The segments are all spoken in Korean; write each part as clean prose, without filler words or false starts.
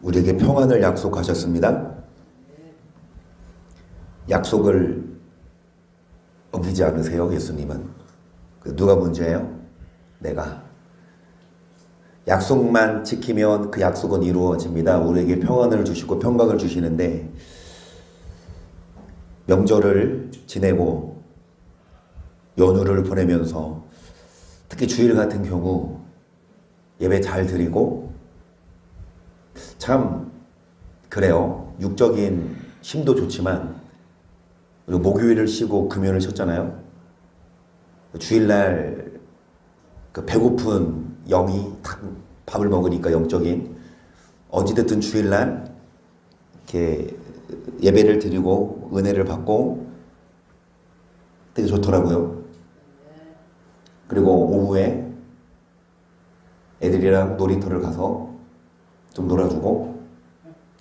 우리에게 평안을 약속하셨습니다. 약속을 어기지 않으세요, 예수님은? 누가 문제예요? 내가. 약속만 지키면 그 약속은 이루어집니다. 우리에게 평안을 주시고 평강을 주시는데, 명절을 지내고 연휴를 보내면서 특히 주일 같은 경우 예배 잘 드리고, 참 그래요. 육적인 힘도 좋지만, 그리고 목요일을 쉬고 금요일을 쉬었잖아요. 주일날 그 배고픈 영이 딱 밥을 먹으니까, 영적인, 어찌됐든 주일날 이렇게 예배를 드리고 은혜를 받고 되게 좋더라고요. 그리고 오후에 애들이랑 놀이터를 가서 좀 놀아주고,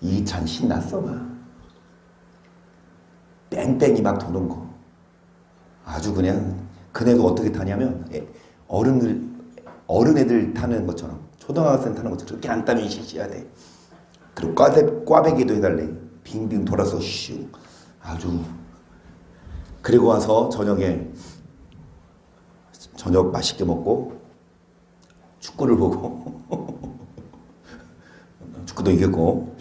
이찬 신났어 막. 뺑뺑이 막 도는 거. 아주 그냥, 그네도 어떻게 타냐면 어른 애들 타는 것처럼, 초등학생 타는 것처럼 그렇게 안 따면 시시해야 돼. 그리고 꽈배기도 해달래. 빙빙 돌아서 슉. 아주. 그리고 와서 저녁에 저녁 맛있게 먹고 축구를 보고 축구도 이겼고,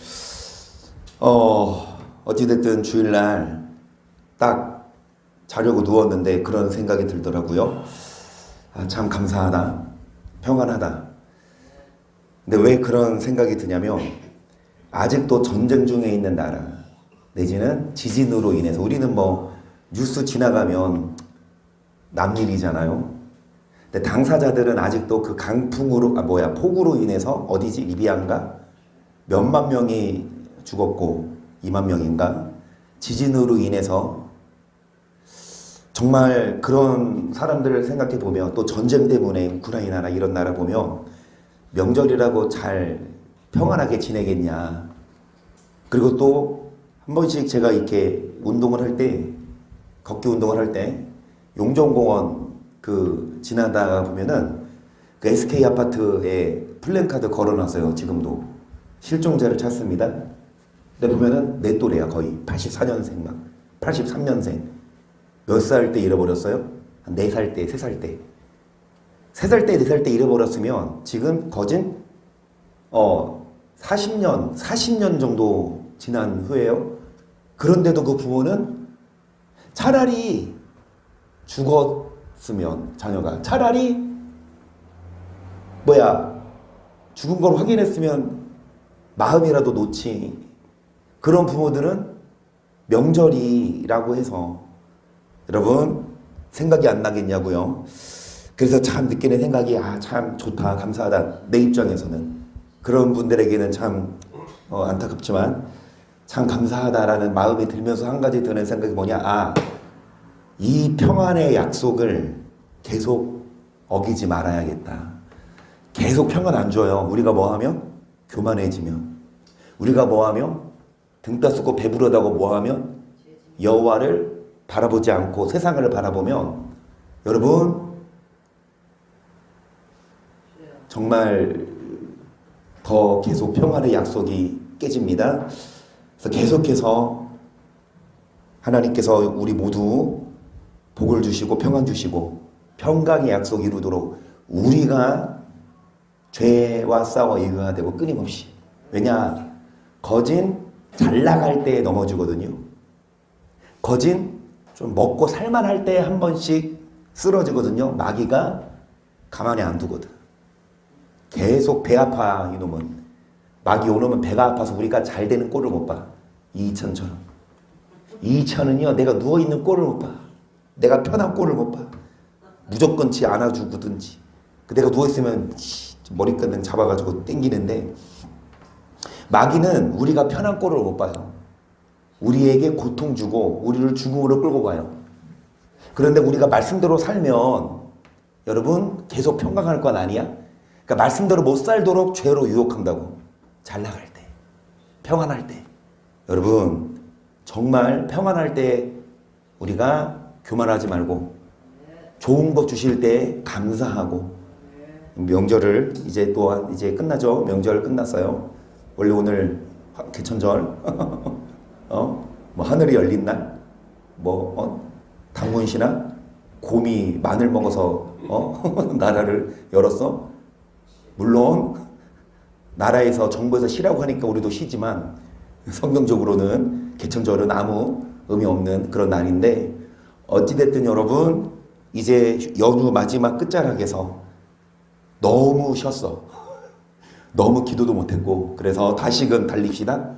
어찌됐든 주일날 딱 자려고 누웠는데 그런 생각이 들더라고요. 아, 참 감사하다. 평안하다. 근데 왜 그런 생각이 드냐면, 아직도 전쟁 중에 있는 나라, 내지는 지진으로 인해서, 우리는 뭐 뉴스 지나가면 남일이잖아요. 근데 당사자들은 아직도 그 강풍으로, 폭우로 인해서, 어디지? 리비안가? 몇만 명이 죽었고, 2만 명인가? 지진으로 인해서. 정말 그런 사람들을 생각해 보면, 또 전쟁 때문에 우크라이나나 이런 나라 보면 명절이라고 잘 평안하게 지내겠냐. 그리고 또 한 번씩 제가 이렇게 운동을 할 때, 걷기 운동을 할 때 용정공원 그 지나다가 보면은 그 SK 아파트에 플랜카드 걸어놨어요. 지금도 실종자를 찾습니다. 근데 보면은 내 또래야. 거의 84년생 막 83년생. 몇 살 때 잃어버렸어요? 한 4살 때, 3살 때. 3살 때, 4살 때 잃어버렸으면 지금 거진 40년 정도 지난 후에요. 그런데도 그 부모는 차라리 죽었으면, 자녀가 차라리 죽은 걸 확인했으면 마음이라도 놓지. 그런 부모들은 명절이라고 해서, 여러분 생각이 안 나겠냐고요. 그래서 참 느끼는 생각이, 참 좋다, 감사하다. 내 입장에서는. 그런 분들에게는 참 안타깝지만 참 감사하다라는 마음이 들면서 한 가지 드는 생각이 뭐냐. 이 평안의 약속을 계속 어기지 말아야겠다. 계속 평안 안 줘요. 우리가 뭐하면? 교만해지면. 우리가 뭐하면? 등 따쓰고 배부르다고 뭐하면? 여호와를 바라보지 않고 세상을 바라보면, 여러분 정말 더 계속 평안의 약속이 깨집니다. 그래서 계속해서 하나님께서 우리 모두 복을 주시고 평안 주시고 평강의 약속 이루도록, 우리가 죄와 싸워 이겨야 되고, 끊임없이. 왜냐? 거진 잘 나갈 때 넘어지거든요. 거진 좀 먹고 살만할 때 한 번씩 쓰러지거든요. 마귀가 가만히 안 두거든. 계속 배 아파. 이놈은 마귀 오면 배가 아파서 우리가 잘 되는 꼴을 못 봐. 이희천처럼. 이희천은요, 내가 누워있는 꼴을 못 봐. 내가 편한 꼴을 못 봐. 무조건 지 안아주든지. 내가 누워있으면 머리끈 잡아가지고 땡기는데, 마귀는 우리가 편한 꼴을 못 봐요. 우리에게 고통 주고 우리를 죽음으로 끌고 가요. 그런데 우리가 말씀대로 살면 여러분 계속 평강할 건 아니야? 그러니까 말씀대로 못 살도록 죄로 유혹한다고. 잘 나갈 때, 평안할 때. 여러분 정말 평안할 때 우리가 교만하지 말고, 좋은 것 주실 때 감사하고. 명절을 이제 또한 이제 끝나죠. 명절 끝났어요. 원래 오늘 개천절, 뭐 하늘이 열린 날, 당문신앙, 곰이 마늘 먹어서 나라를 열었어. 물론 나라에서 정부에서 쉬라고 하니까 우리도 쉬지만 성경적으로는 개천절은 아무 의미 없는 그런 날인데, 어찌됐든 여러분 이제 연휴 마지막 끝자락에서 너무 쉬었어. 너무 기도도 못했고, 그래서 다시금 달립시다.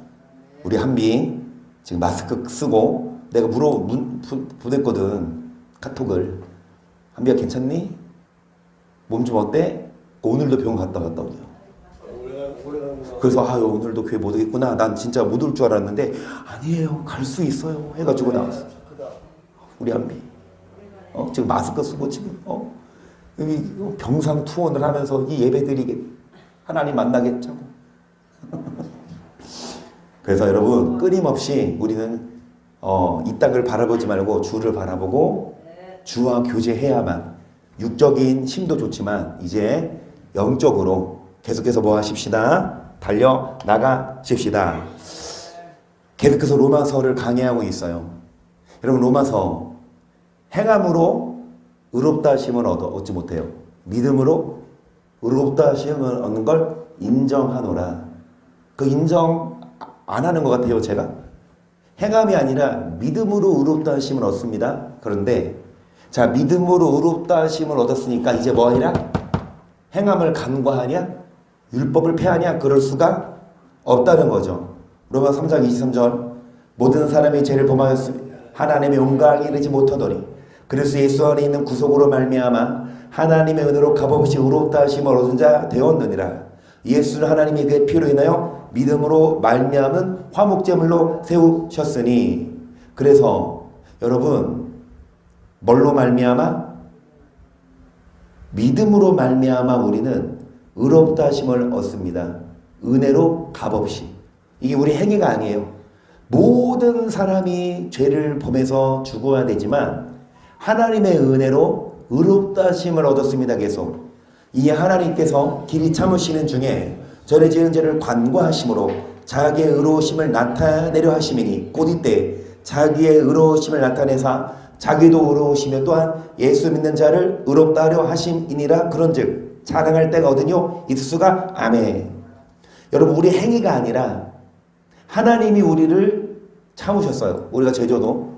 우리 한비 지금 마스크 쓰고, 내가 보냈거든 카톡을. 한비야 괜찮니? 몸 좀 어때? 오늘도 병원 갔다 왔다고요. 그래서 오늘도 교회 못 오겠구나, 난 진짜 못 올 줄 알았는데 아니에요, 갈 수 있어요 해가지고 나왔어. 우리 한비 지금 마스크 쓰고 지금 병상 투혼을 하면서 이 예배드리게 하나님 만나겠죠. 그래서 여러분 끊임없이 우리는 이 땅을 바라보지 말고 주를 바라보고 주와 교제해야만, 육적인 힘도 좋지만 이제 영적으로 계속해서 뭐 하십시다? 달려 나가십시다. 계속해서 로마서를 강의하고 있어요. 여러분 로마서, 행함으로 의롭다 하심을 얻지 못해요. 믿음으로 의롭다 하심을 얻는 걸 인정하노라. 그 인정 안 하는 것 같아요, 제가. 행함이 아니라 믿음으로 의롭다 하심을 얻습니다. 그런데 자, 믿음으로 의롭다 하심을 얻었으니까 이제 뭐 하냐? 행함을 간과하냐? 율법을 폐하냐? 그럴 수가 없다는 거죠. 로마 3장 23절, 모든 사람이 죄를 범하였으며 하나님의 영광에 이르지 못하더니 그래서 예수 안에 있는 구속으로 말미암아 하나님의 은혜로 값없이 의롭다 하심을 얻은 자 되었느니라. 예수를 하나님이 그의 피로 인하여 믿음으로 말미암은 화목제물로 세우셨으니. 그래서 여러분 뭘로 말미암아? 믿음으로 말미암아 우리는 의롭다 하심을 얻습니다. 은혜로 값없이. 이게 우리 행위가 아니에요. 모든 사람이 죄를 범해서 죽어야 되지만 하나님의 은혜로 의롭다 하심을 얻었습니다. 계속 이 하나님께서 길이 참으시는 중에 전에 지은 죄를 관과하심으로 자기의 의로우심을 나타내려 하심이니, 곧 이때 자기의 의로우심을 나타내사 자기도 의로우시며 또한 예수 믿는 자를 의롭다 하려 하심이니라. 그런즉 자랑할 때가 어디뇨? 이수가 아멘. 여러분 우리 행위가 아니라 하나님이 우리를 참으셨어요. 우리가 죄져도.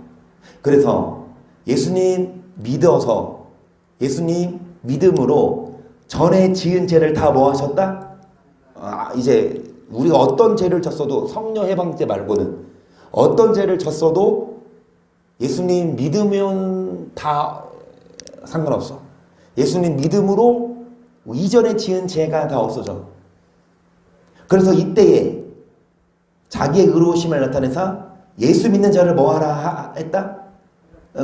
그래서 예수님 믿어서, 예수님 믿음으로 전에 지은 죄를 다 뭐 하셨다? 이제 우리가 어떤 죄를 졌어도, 성령 해방죄 말고는 어떤 죄를 졌어도 예수님 믿으면 다 상관없어. 예수님 믿음으로 이전에 지은 죄가 다 없어져. 그래서 이때에 자기의 의로우심을 나타내서 예수 믿는 자를 뭐하라 했다?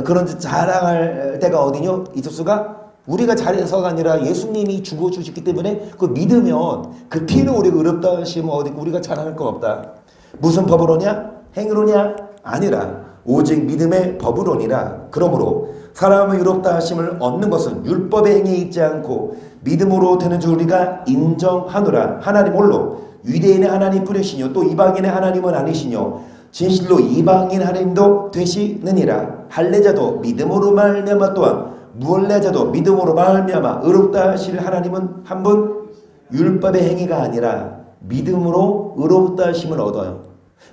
그런 자랑할 때가 어디뇨? 이수가 우리가 잘해서가 아니라 예수님이 죽어주셨기 때문에 그 믿으면 그 피는 우리가 의롭다 하시면 어디 우리가 자랑할 건 없다. 무슨 법으로냐? 행위로냐? 아니라 오직 믿음의 법으로니라. 그러므로 사람의 의롭다 하심을 얻는 것은 율법의 행위에 있지 않고 믿음으로 되는 줄 우리가 인정하노라. 하나님 홀로 유대인의 하나님 뿐이시뇨 또 이방인의 하나님은 아니시뇨 진실로 이방인 하나님도 되시느니라. 할례자도 믿음으로 말미암아 또한 무할례자도 믿음으로 말미암아 의롭다 하실 하나님은 한 분, 율법의 행위가 아니라 믿음으로 의롭다 하심을 얻어요.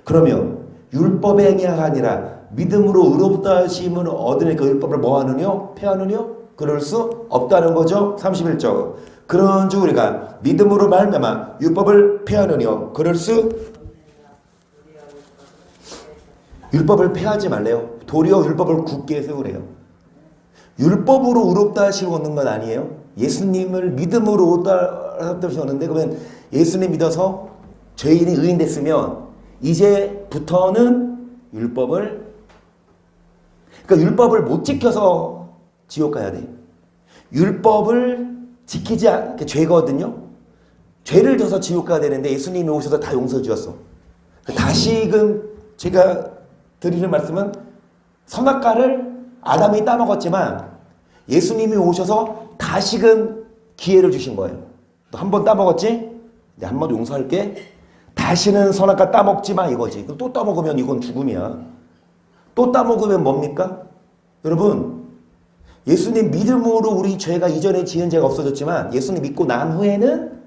그러면 율법의 행위가 아니라 믿음으로 의롭다 하심을 얻으니까 율법을 뭐 하느뇨? 폐하느뇨? 그럴 수 없다는 거죠. 31절. 그런 줄 우리가 믿음으로 말미암아 율법을 폐하느뇨? 그럴 수, 율법을 폐하지 말래요. 도리어 율법을 굳게 세우래요. 율법으로 의롭다 하시고 얻는 건 아니에요. 예수님을 믿음으로 의롭다 하셨는데, 그러면 예수님 믿어서 죄인이 의인 됐으면 이제부터는 율법을, 그러니까 율법을 못 지켜서 지옥 가야 돼. 율법을 지키지 않게 죄거든요. 죄를 져서 지옥 가야 되는데 예수님이 오셔서 다 용서 주셨어. 다시금 제가 드리는 말씀은 선악과를 아담이 따먹었지만 예수님이 오셔서 다시금 기회를 주신 거예요. 너 한 번 따먹었지? 이제 한 번 용서할게. 다시는 선악과 따먹지 마 이거지. 또 따먹으면 이건 죽음이야. 또 따먹으면 뭡니까? 여러분, 예수님 믿음으로 우리 죄가 이전에 지은 죄가 없어졌지만 예수님 믿고 난 후에는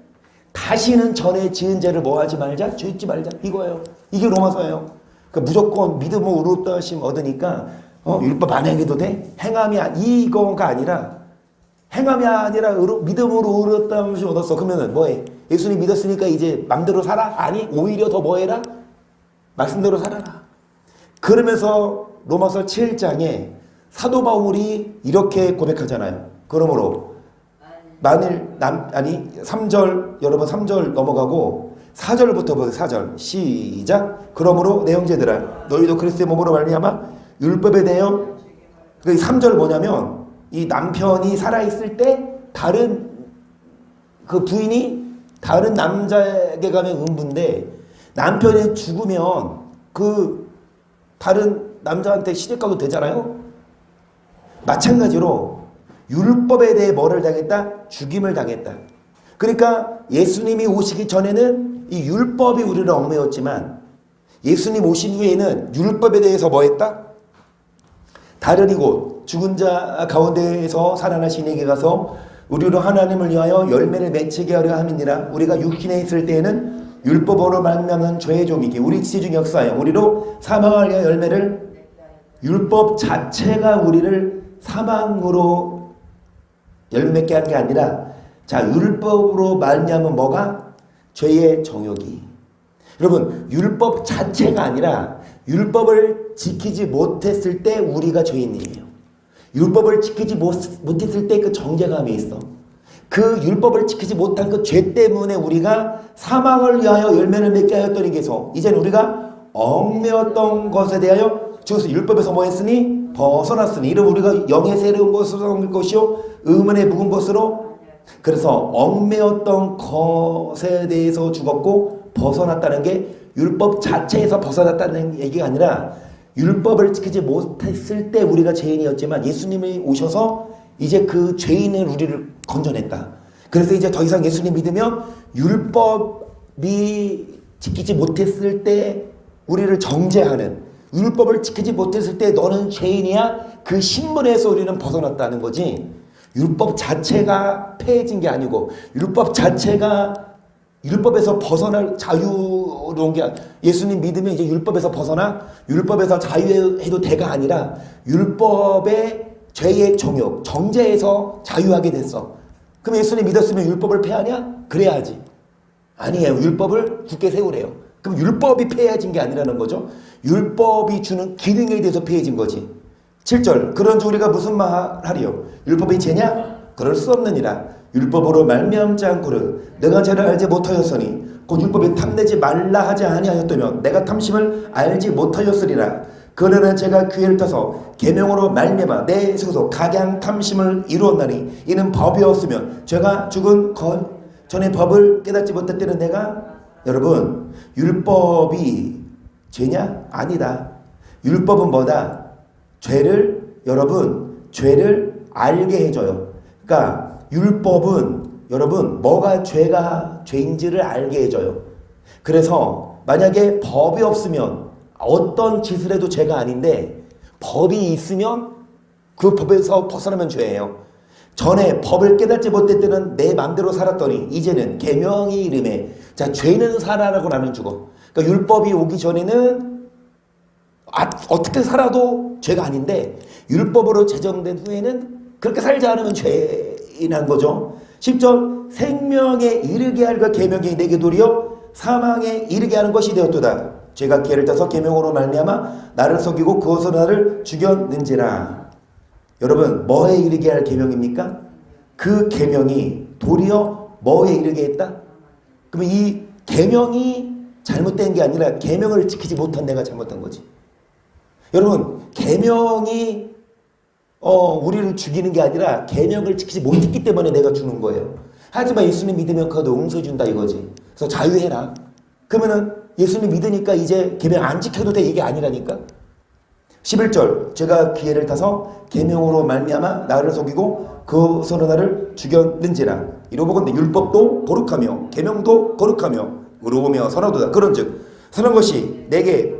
다시는 전에 지은 죄를 뭐 하지 말자? 죄짓지 말자. 이거예요. 이게 로마서예요. 그러니까 무조건 믿음으로 의롭다 하심 얻으니까 율법 안 행해도 돼? 행함이 이거가 아니라 행함이 아니라 믿음으로 의롭다 하심 얻었어. 그러면은 뭐해? 예수님 믿었으니까 이제 맘대로 살아? 아니 오히려 더 뭐해라? 말씀대로 살아라. 그러면서 로마서 7장에 사도 바울이 이렇게 고백하잖아요. 그러므로 만일 3절 여러분 3절 넘어가고 4절부터 보세요. 4절 시작. 그러므로 내 형제들아 너희도 그리스도의 몸으로 말미암아 율법에 대하여 3절 뭐냐면 이 남편이 살아있을 때 다른 그 부인이 다른 남자에게 가면 음부인데 남편이 죽으면 그 다른 남자한테 시집가도 되잖아요. 마찬가지로 율법에 대해 뭐를 당했다? 죽임을 당했다. 그러니까 예수님이 오시기 전에는 이 율법이 우리를 얽매였지만 예수님 오신 후에는 율법에 대해서 뭐 했다? 다른 이곳 죽은 자 가운데에서 살아나신 이에게 가서 우리로 하나님을 위하여 열매를 맺히게 하려 함이니라. 우리가 육신에 있을 때에는 율법으로 말미암는 죄의 종이기 우리 지중 역사에 우리로 사망을 위하여 열매를 율법 자체가 우리를 사망으로 열매게 한 게 아니라 자 율법으로 말미암은 뭐가? 죄의 정욕이. 여러분 율법 자체가 아니라 율법을 지키지 못했을 때 우리가 죄인이에요. 율법을 지키지 못했을 때 그 정죄감이 있어. 그 율법을 지키지 못한 그 죄 때문에 우리가 사망을 위하여 열매를 맺게 하였더니 계속 이제는 우리가 얽매였던 것에 대하여 주께서 율법에서 뭐 했으니? 벗어났으니 이를 우리가 영에 새로운 것으로 옮길 것이요 의문에 묵은 것으로. 그래서 얽매였던 것에 대해서 죽었고 벗어났다는 게 율법 자체에서 벗어났다는 얘기가 아니라 율법을 지키지 못했을 때 우리가 죄인이었지만 예수님이 오셔서 이제 그 죄인을 우리를 건져냈다. 그래서 이제 더 이상 예수님 믿으면 율법이 지키지 못했을 때 우리를 정죄하는 율법을 지키지 못했을 때 너는 죄인이야. 그 신분에서 우리는 벗어났다는 거지. 율법 자체가 폐해진 게 아니고 율법 자체가 율법에서 벗어날 자유로운 게 예수님 믿으면 이제 율법에서 벗어나 율법에서 자유해도 돼가 아니라 율법의 죄의 종욕 정죄에서 자유하게 됐어. 그럼 예수님 믿었으면 율법을 폐하냐? 그래야지. 아니에요. 율법을 굳게 세우래요. 그럼 율법이 폐해진 게 아니라는 거죠. 율법이 주는 기능에 대해서 폐해진 거지. 7절 그런즉 우리가 무슨 말하리요? 율법이 죄냐? 그럴 수 없느니라. 율법으로 말미암지 않고는 내가 죄를 알지 못하였으니 곧 율법이 탐내지 말라 하지 아니하였다면 내가 탐심을 알지 못하였으리라. 그러나 제가 기회를 타서 계명으로 말미암아 내 속에서 각양 탐심을 이루었나니 이는 법이 없으면 죄가 죽은 전에 법을 깨닫지 못했다는 내가. 여러분 율법이 죄냐? 아니다. 율법은 뭐다? 죄를 알게 해줘요. 그러니까 율법은 여러분 뭐가 죄인지를 알게 해줘요. 그래서 만약에 법이 없으면 어떤 짓을 해도 죄가 아닌데 법이 있으면 그 법에서 벗어나면 죄예요. 전에 법을 깨닫지 못했을 때는 내 맘대로 살았더니 이제는 계명이 이름에 자 죄는 살아라고 나는 죽어. 그러니까 율법이 오기 전에는 어떻게 살아도 죄가 아닌데 율법으로 제정된 후에는 그렇게 살지 않으면 죄인한 거죠. 10절 생명에 이르게 할 그 계명이 내게 도리어 사망에 이르게 하는 것이 되었도다. 죄가 기회를 타서 계명으로 말미암아 나를 속이고 그것으로 나를 죽였는지라. 여러분 뭐에 이르게 할 계명입니까? 그 계명이 도리어 뭐에 이르게 했다? 그러면 이 계명이 잘못된 게 아니라 계명을 지키지 못한 내가 잘못한 거지. 여러분 계명이 우리를 죽이는 게 아니라 계명을 지키지 못했기 때문에 내가 죽는 거예요. 하지만 예수님 믿으면 그것도 용서해 준다 이거지. 그래서 자유해라. 그러면은 예수님 믿으니까 이제 계명 안 지켜도 돼 이게 아니라니까. 11절 제가 기회를 타서 계명으로 말미암아 나를 속이고 그것으로 나를 죽였는지라. 이로 보건대 율법도 거룩하며 계명도 거룩하며 의로우며 선하도다. 그런즉 선한 것이 내게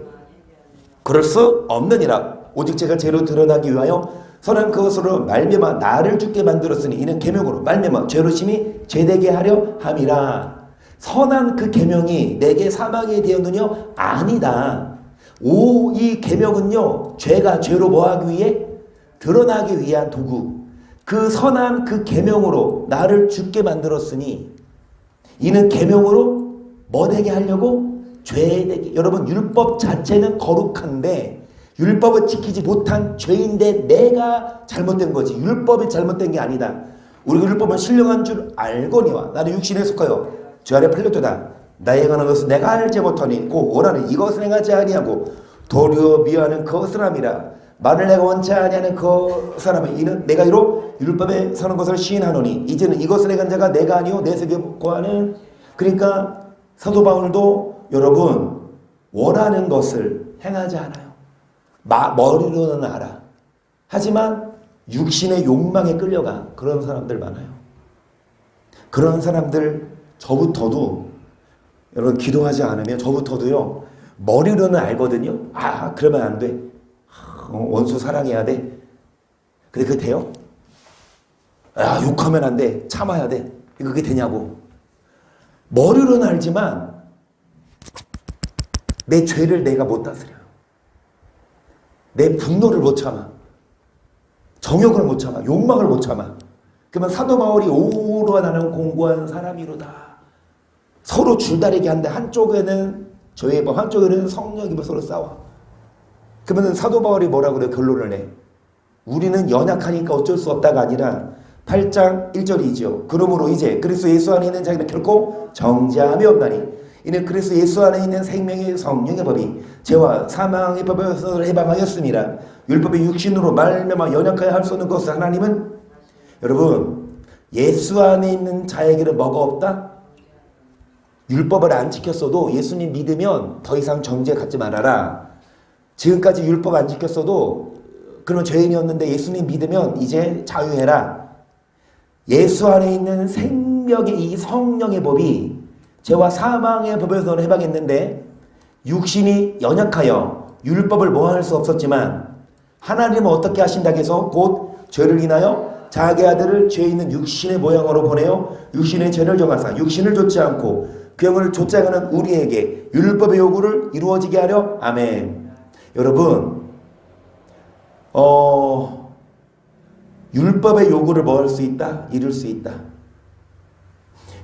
그럴 수 없느니라. 오직 제가 죄로 드러나기 위하여 선한 그것으로 말미암아 나를 죽게 만들었으니 이는 계명으로 말미암아 죄로 심히 죄되게 하려 함이라. 선한 그 계명이 내게 사망이 되었느냐? 아니다. 이 계명은요, 죄가 죄로 뭐하기 위해? 드러나기 위한 도구. 그 선한 그 계명으로 나를 죽게 만들었으니 이는 계명으로 뭐 되게 하려고? 죄 되게. 여러분, 율법 자체는 거룩한데 율법을 지키지 못한 죄인데 내가 잘못된 거지. 율법이 잘못된 게 아니다. 우리가 율법은 신령한 줄 알거니와 나는 육신에 속하여 죄 아래 팔렸도다. 나의 행하는 것은 내가 알지 못하니 곧 원하는 이것을 행하지 아니하고 도리어 미워하는 그 사람이라. 만을 내가 원치 아니하는 그 사람은 이는 내가 이로 율법에 서는 것을 시인하노니 이제는 이것을 행한 자가 내가 아니요 내 속에 거하는. 그러니까 사도 바울도 여러분 원하는 것을 행하지 않아요. 머리로는 알아. 하지만 육신의 욕망에 끌려가. 그런 사람들 많아요. 그런 사람들 저부터도 여러분 기도하지 않으면 저부터도요 머리로는 알거든요. 그러면 안 돼. 원수 사랑해야 돼. 근데 그게 돼요? 욕하면 안 돼. 참아야 돼. 그게 되냐고. 머리로는 알지만 내 죄를 내가 못 다스려요. 내 분노를 못 참아. 정욕을 못 참아. 욕망을 못 참아. 그러면 사도 바울이 오로와 나는 공고한 사람이로다. 서로 줄다리기 한데 한쪽에는 죄의 법, 한쪽에는 성령의 법 서로 싸워. 그러면 사도 바울이 뭐라고 그래요? 결론을 내. 우리는 연약하니까 어쩔 수 없다가 아니라 8장 1절이죠. 그러므로 이제 그리스도 예수 안에 있는 자에게는 결코 정죄함이 없나니 이는 그리스도 예수 안에 있는 생명의 성령의 법이 죄와 사망의 법에서 해방하였습니다. 율법의 육신으로 말미암아 연약하여 할 수 없는 것을 하나님은 여러분 예수 안에 있는 자에게는 뭐가 없다? 율법을 안 지켰어도 예수님 믿으면 더 이상 정죄 갖지 말아라. 지금까지 율법 안 지켰어도 그런 죄인이었는데 예수님 믿으면 이제 자유해라. 예수 안에 있는 생명의 이 성령의 법이 죄와 사망의 법에서 해방했는데 육신이 연약하여 율법을 모할 수 없었지만 하나님은 어떻게 하신다고 해서 곧 죄를 인하여 자기 아들을 죄 있는 육신의 모양으로 보내어 육신의 죄를 정하사 육신을 좇지 않고 그 영을 좇아가는 우리에게 율법의 요구를 이루어지게 하려. 아멘. 여러분 율법의 요구를 뭐 할 수 있다? 이룰 수 있다.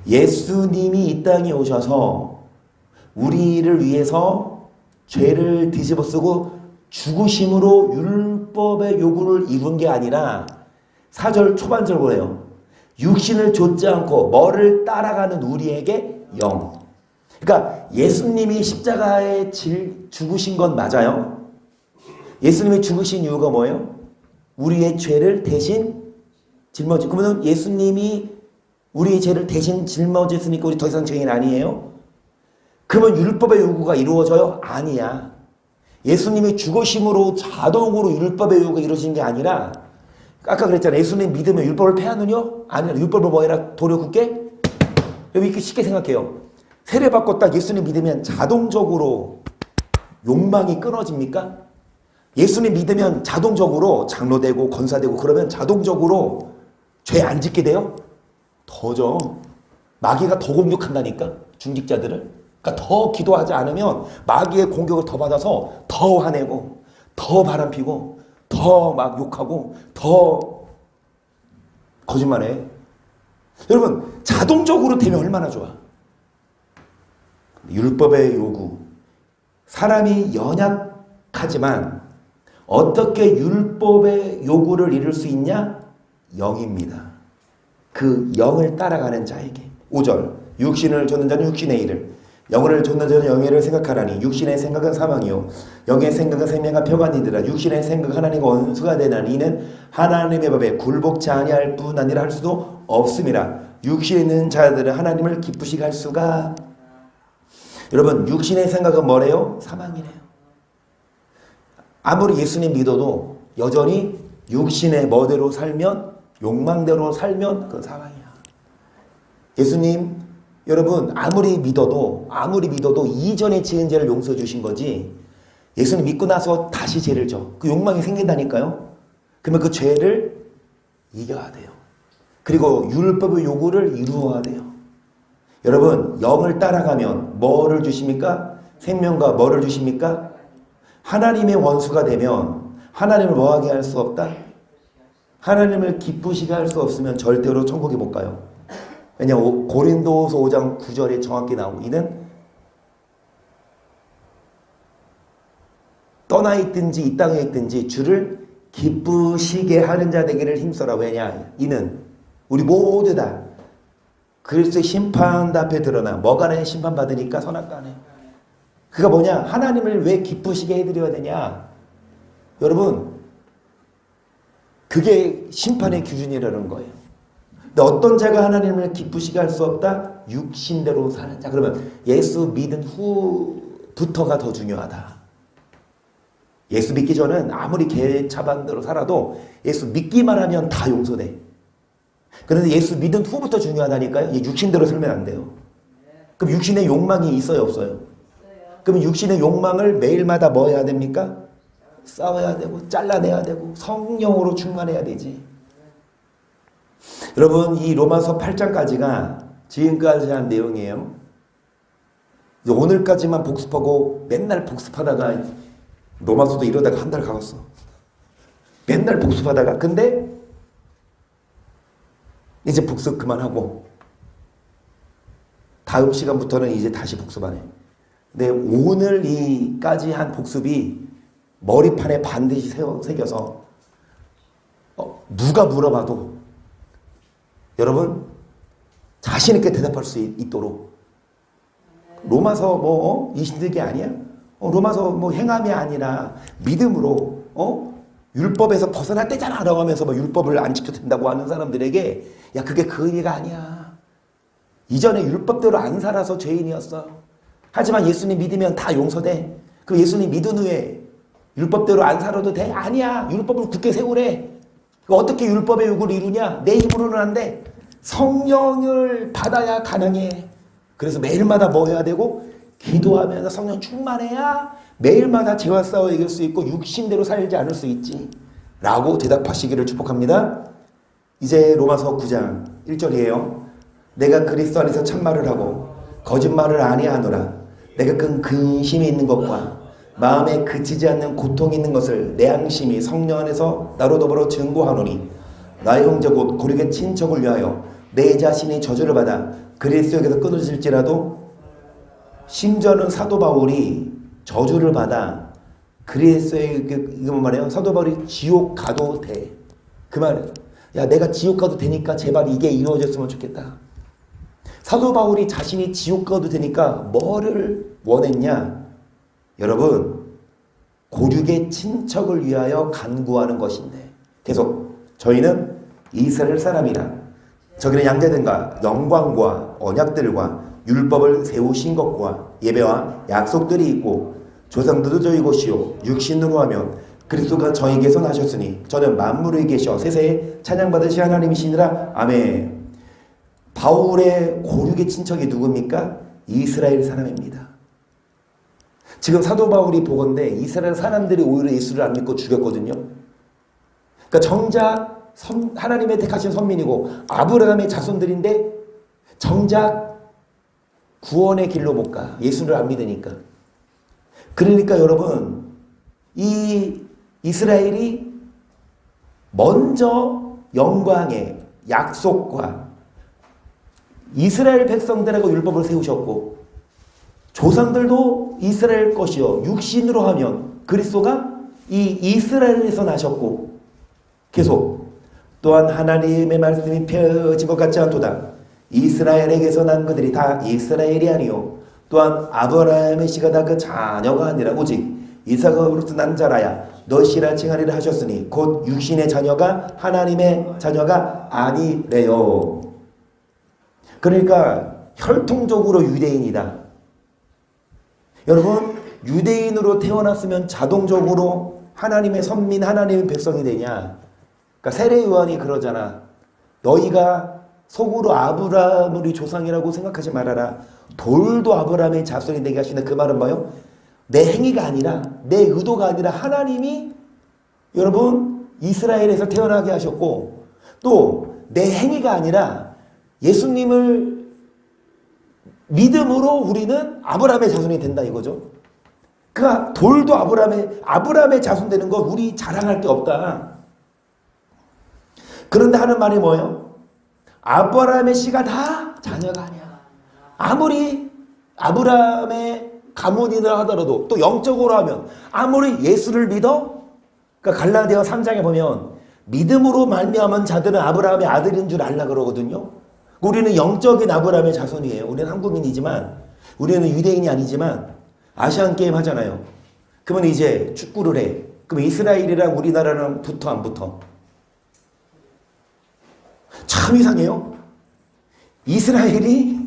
예수님이 이 땅에 오셔서 우리를 위해서 죄를 뒤집어 쓰고 죽으심으로 율법의 요구를 이룬 게 아니라 4절 초반절 보래요. 육신을 좇지 않고 뭐를 따라가는 우리에게 영. 그러니까 예수님이 십자가에 죽으신 건 맞아요. 예수님이 죽으신 이유가 뭐예요? 우리의 죄를 대신 짊어지. 그러면 예수님이 우리의 죄를 대신 짊어졌으니까 우리 더 이상 죄인 아니에요? 그러면 율법의 요구가 이루어져요? 아니야. 예수님이 죽으심으로 자동으로 율법의 요구가 이루어진 게 아니라 아까 그랬잖아요. 예수님 믿으면 율법을 폐하느냐? 아니라 율법을 뭐 해라? 도려 굳게? 여러분 이렇게 쉽게 생각해요. 세례받고 딱 예수님 믿으면 자동적으로 욕망이 끊어집니까? 예수님 믿으면 자동적으로 장로되고 권사되고 그러면 자동적으로 죄 안 짓게 돼요? 더죠. 마귀가 더 공격한다니까 중직자들을. 그러니까 더 기도하지 않으면 마귀의 공격을 더 받아서 더 화내고 더 바람피고 더 막 욕하고 더 거짓말해. 여러분 자동적으로 되면 얼마나 좋아. 율법의 요구. 사람이 연약하지만 어떻게 율법의 요구를 이룰 수 있냐? 영입니다. 그 영을 따라가는 자에게. 5절 육신을 좇는 자는 육신의 일을 영을 좇는 자는 영의 일을 생각하라니 육신의 생각은 사망이요 영의 생각은 생명과 평안이니라. 육신의 생각 하나님과 원수가 되나니 이는 하나님의 법에 굴복치 아니할 뿐 아니라 할 수도 없음이라. 육신에 있는 자들은 하나님을 기쁘시게 할 수가. 여러분 육신의 생각은 뭐래요? 사망이래요. 아무리 예수님 믿어도 여전히 육신의 뭐대로 살면 욕망대로 살면 그건 사망이야. 예수님 여러분 아무리 믿어도 이전에 지은 죄를 용서해 주신 거지 예수님 믿고 나서 다시 죄를 져. 그 욕망이 생긴다니까요. 그러면 그 죄를 이겨야 돼요. 그리고 율법의 요구를 이루어야 돼요. 여러분 영을 따라가면 뭐를 주십니까? 생명과 뭐를 주십니까? 하나님의 원수가 되면 하나님을 뭐하게 할 수 없다? 하나님을 기쁘시게 할 수 없으면 절대로 천국에 못 가요. 왜냐하면 고린도서 5장 9절에 정확히 나오고 이는 떠나 있든지 이 땅에 있든지 주를 기쁘시게 하는 자 되기를 힘써라. 왜냐? 이는 우리 모두 다 그리스도의 심판 앞에 드러나 뭐간에 심판받으니까 선악간에. 그가 뭐냐? 하나님을 왜 기쁘시게 해드려야 되냐? 여러분 그게 심판의 기준이라는 거예요. 근데 어떤 자가 하나님을 기쁘시게 할 수 없다? 육신대로 사는 자. 그러면 예수 믿은 후부터가 더 중요하다. 예수 믿기 전은 아무리 개차반대로 살아도 예수 믿기만 하면 다 용서돼. 그런데 예수 믿은 후부터 중요하다니까요. 육신대로 살면 안 돼요. 그럼 육신의 욕망이 있어요, 없어요? 그럼 육신의 욕망을 매일마다 뭐 해야 됩니까? 싸워야 되고 잘라내야 되고 성령으로 충만해야 되지. 여러분 이 로마서 8장까지가 지금까지 한 내용이에요. 오늘까지만 복습하고 맨날 복습하다가 로마서도 이러다가 한 달 가봤어. 맨날 복습하다가 근데 이제 복습 그만하고 다음 시간부터는 이제 다시 복습하네. 근데 오늘까지 한 복습이 머리판에 반드시 새겨서 누가 물어봐도 여러분 자신 있게 대답할 수 있도록 로마서 뭐 이신득이 아니야? 로마서 뭐 행함이 아니라 믿음으로 율법에서 벗어날 때잖아 라고 하면서 뭐 율법을 안 지켜도 된다고 하는 사람들에게 야 그게 그 의미가 아니야. 이전에 율법대로 안 살아서 죄인이었어. 하지만 예수님 믿으면 다 용서돼. 그럼 예수님 믿은 후에 율법대로 안 살아도 돼? 아니야. 율법을 굳게 세우래. 어떻게 율법의 요구를 이루냐? 내 힘으로는 안 돼. 성령을 받아야 가능해. 그래서 매일마다 뭐 해야 되고? 기도하면서 성령 충만해야 매일마다 죄와 싸워 이길 수 있고 육신대로 살지 않을 수 있지. 라고 대답하시기를 축복합니다. 이제 로마서 9장 1절이에요. 내가 그리스도 안에서 참말을 하고 거짓말을 아니하노라. 내가 큰 근심이 있는 것과 마음에 그치지 않는 고통이 있는 것을 내 양심이 성령 안에서 나로 더불어 증거하노니 나의 형제 곧 고륙의 친척을 위하여 내 자신이 저주를 받아 그리스도에게서 끊어질지라도 심지어는 사도 바울이 저주를 받아 그리스도에게 이거 말이에요. 사도 바울이 지옥 가도 돼. 그 말이에요. 야 내가 지옥 가도 되니까 제발 이게 이루어졌으면 좋겠다. 사도 바울이 자신이 지옥 가도 되니까 뭐를 원했냐? 여러분 고륙의 친척을 위하여 간구하는 것인데 계속 저희는 이스라엘 사람이라 저기는 양자들과 영광과 언약들과 율법을 세우신 것과 예배와 약속들이 있고 조상들도 저희 것이요 육신으로 하면 그리스도가 저에게서 나셨으니 저는 만물에 계셔 세세에 찬양받으신 하나님이시니라. 아멘. 바울의 고륙의 친척이 누굽니까? 이스라엘 사람입니다. 지금 사도 바울이 보건대 이스라엘 사람들이 오히려 예수를 안 믿고 죽였거든요. 그러니까 정작 하나님의 택하신 선민이고 아브라함의 자손들인데 정작 구원의 길로 못 가. 예수를 안 믿으니까. 그러니까 여러분 이 이스라엘이 먼저 영광의 약속과 이스라엘 백성들하고 율법을 세우셨고 조상들도 이스라엘 것이요 육신으로 하면 그리스도가 이 이스라엘에서 나셨고 계속 또한 하나님의 말씀이 펴진 것 같지 않도다. 이스라엘에게서 난 그들이 다 이스라엘이 아니요 또한 아브라함의 씨가 다 그 자녀가 아니라 오직 이삭으로부터 난 자라야 너시라 칭하리라 하셨으니 곧 육신의 자녀가 하나님의 자녀가 아니래요. 그러니까 혈통적으로 유대인이다. 여러분 유대인으로 태어났으면 자동적으로 하나님의 선민 하나님의 백성이 되냐? 그러니까 세례 요한이 그러잖아. 너희가 속으로 아브라함을 우리 조상이라고 생각하지 말아라. 돌도 아브라함의 자손이 되게 하시는 그 말은 뭐예요? 내 행위가 아니라 내 의도가 아니라 하나님이 여러분 이스라엘에서 태어나게 하셨고 또 내 행위가 아니라 예수님을 믿음으로 우리는 아브라함의 자손이 된다 이거죠. 그러니까 돌도 아브라함의 자손 되는 거 우리 자랑할 게 없다. 그런데 하는 말이 뭐예요? 아브라함의 씨가 다 자녀가 아니야. 아무리 아브라함의 가문이라 하더라도 또 영적으로 하면 아무리 예수를 믿어? 그러니까 갈라디아 3장에 보면 믿음으로 말미암은 자들은 아브라함의 아들인 줄 알라 그러거든요. 우리는 영적인 아브라함의 자손이에요. 우리는 한국인이지만 우리는 유대인이 아니지만 아시안 게임 하잖아요. 그러면 이제 축구를 해. 그럼 이스라엘이랑 우리나라랑 붙어 안 붙어? 참 이상해요. 이스라엘이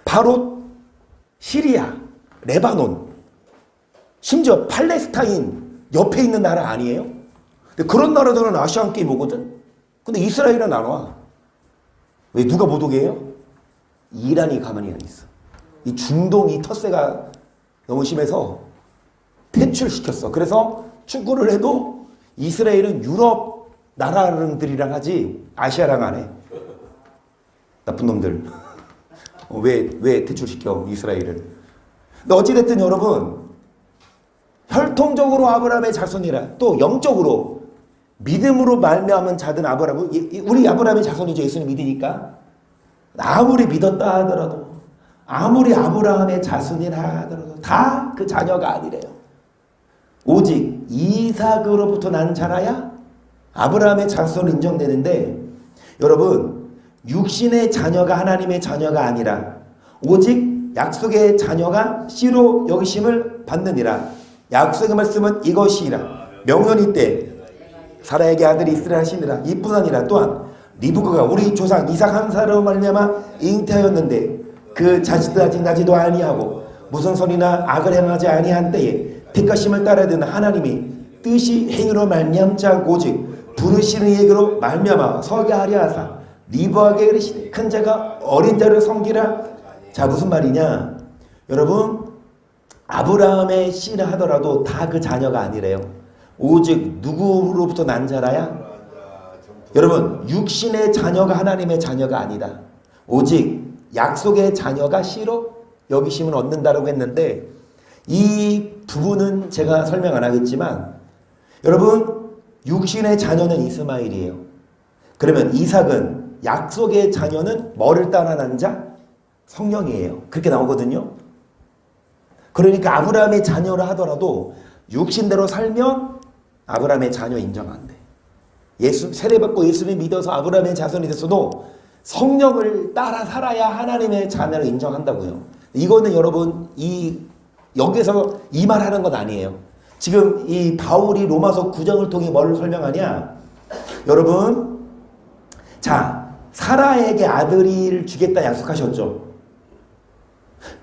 바로 시리아, 레바논, 심지어 팔레스타인 옆에 있는 나라 아니에요? 근데 그런 나라들은 아시안 게임 오거든? 근데 이스라엘은 안 와. 왜 누가 못 오게 해요? 이란이 가만히 안 있어. 이 중동 이 텃세가 너무 심해서 퇴출시켰어. 그래서 축구를 해도 이스라엘은 유럽 나라들이랑 하지 아시아랑 안 해. 나쁜 놈들. 왜 퇴출시켜 이스라엘을. 근데 어찌됐든 여러분 혈통적으로 아브라함의 자손이라 또 영적으로 믿음으로 말미암은 자든 아브라함 우리 아브라함의 자손이죠. 예수님 믿으니까 아무리 믿었다 하더라도 아무리 아브라함의 자손이라 하더라도 다 그 자녀가 아니래요. 오직 이삭으로부터 난 자라야 아브라함의 자손으로 인정되는데 여러분 육신의 자녀가 하나님의 자녀가 아니라 오직 약속의 자녀가 씨로 여기심을 받느니라. 약속의 말씀은 이것이라 명령이 때 사라에게 아들이 있으라 하시니라. 이뿐 아니라 또한 리브가가 우리 조상 이삭 한 사람으로 말미암아 잉태하였는데 그 자식도 아직 나지도 아니하고 무슨 소리나 악을 행하지 아니한 때에 택하심을 따라야 되는 하나님이 뜻이 행위로 말미암자 오직 부르시는 얘기로 말미암아 서게 하려 하사 리브하게 그러시되 큰 자가 어린 자를 섬기라. 자 무슨 말이냐 여러분 아브라함의 씨라 하더라도 다 그 자녀가 아니래요. 오직 누구로부터 난 자라야? 여러분 육신의 자녀가 하나님의 자녀가 아니다. 오직 약속의 자녀가 씨로 여기심을 얻는다라고 했는데 이 부분은 제가 설명 안 하겠지만 여러분 육신의 자녀는 이스마엘이에요. 그러면 이삭은 약속의 자녀는 뭐를 따라 난 자? 성령이에요. 그렇게 나오거든요. 그러니까 아브라함의 자녀라 하더라도 육신대로 살면 아브라함의 자녀 인정 안 돼. 세례받고 예수를 믿어서 아브라함의 자손이 됐어도 성령을 따라 살아야 하나님의 자녀를 인정한다고요. 이거는 여러분 여기서 이 말하는 건 아니에요. 지금 이 바울이 로마서 9장을 통해 뭘 설명하냐? 여러분 자 사라에게 아들을 주겠다 약속하셨죠.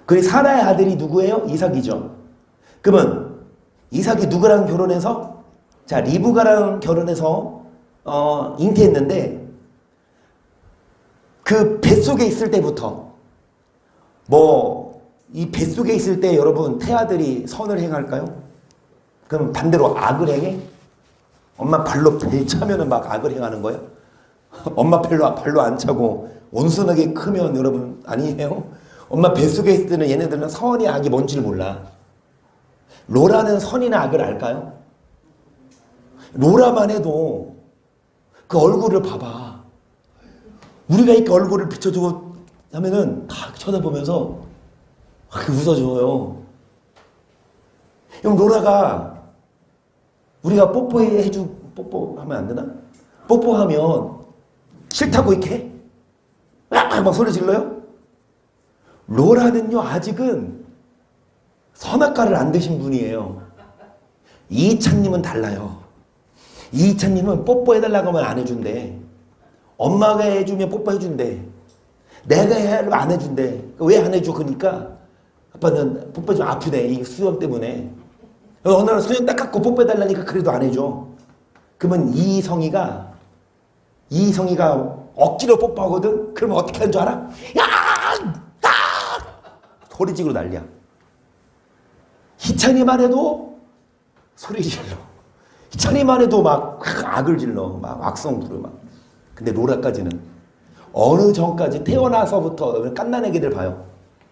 그 사라의 아들이 누구예요? 이삭이죠. 그러면 이삭이 누구랑 결혼해서? 자 리브가랑 결혼해서 잉태했는데 그 뱃속에 있을 때부터 이 뱃속에 있을 때 여러분 태아들이 선을 행할까요? 그럼 반대로 악을 행해? 엄마 발로 배 차면은 막 악을 행하는 거야? 엄마 발로 안 차고 온순하게 크면 여러분 아니에요? 엄마 뱃속에 있을 때는 얘네들은 선이 악이 뭔지를 몰라. 로라는 선이나 악을 알까요? 로라만 해도 그 얼굴을 봐봐. 우리가 이렇게 얼굴을 비춰주고 하면은 다 쳐다보면서 웃어줘요. 그럼 로라가 우리가 뽀뽀하면 안 되나? 뽀뽀하면 싫다고 이렇게 막 소리 질러요? 로라는요 아직은 선악과를 안 드신 분이에요. 이찬님은 달라요. 이찬님은 뽀뽀해달라고 하면 안 해준대. 엄마가 해주면 뽀뽀해준대. 내가 해야면 안 해준대. 왜 안 해줘? 그러니까 아빠는 뽀뽀해주면 아프대. 이 수염 때문에. 어느 날 수염 딱 갖고 뽀뽀해달라니까 그래도 안 해줘. 그러면 이성이가 억지로 뽀뽀하거든. 그러면 어떻게 하는 줄 알아? 야! 딱! 소리 지르고 난리야. 희찬이만 해도 소리 질러. 희찬이만 해도 막 악을 질러. 막 악성 부려 막. 근데 로라까지는 어느 전까지 태어나서부터 깐난 애기들 봐요.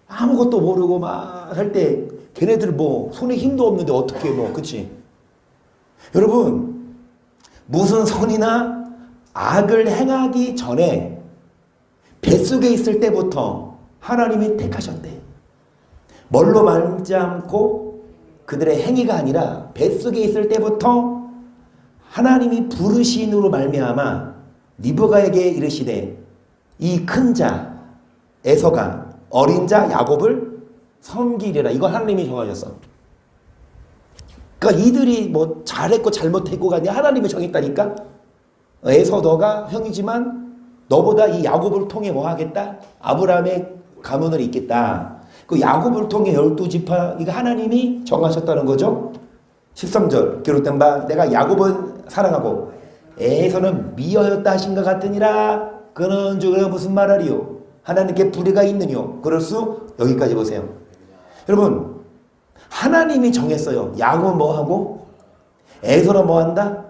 아무것도 모르고 막 할 때 걔네들 뭐 손에 힘도 없는데 어떻게 뭐 그치? 여러분 무슨 선이나 악을 행하기 전에 뱃속에 있을 때부터 하나님이 택하셨대. 뭘로 말미암고 그들의 행위가 아니라 뱃속에 있을 때부터 하나님이 부르신으로 말미암아 리브가에게 이르시되 이 큰 자 에서가 어린 자 야곱을 섬기리라. 이거 하나님이 정하셨어. 그러니까 이들이 뭐 잘했고 잘못했고가 아니라 하나님이 정했다니까. 에서 너가 형이지만 너보다 이 야곱을 통해 뭐 하겠다? 아브라함의 가문을 잇겠다. 그 야곱을 통해 12지파 이거 하나님이 정하셨다는 거죠. 13절 기록된 바 내가 야곱은 사랑하고 에서는 미워하였다 하신 것 같으니라. 그는 주가 무슨 말하리요? 하나님께 불의가 있느뇨? 그럴 수 여기까지 보세요. 여러분 하나님이 정했어요. 야곱은 뭐하고 에서는 뭐한다?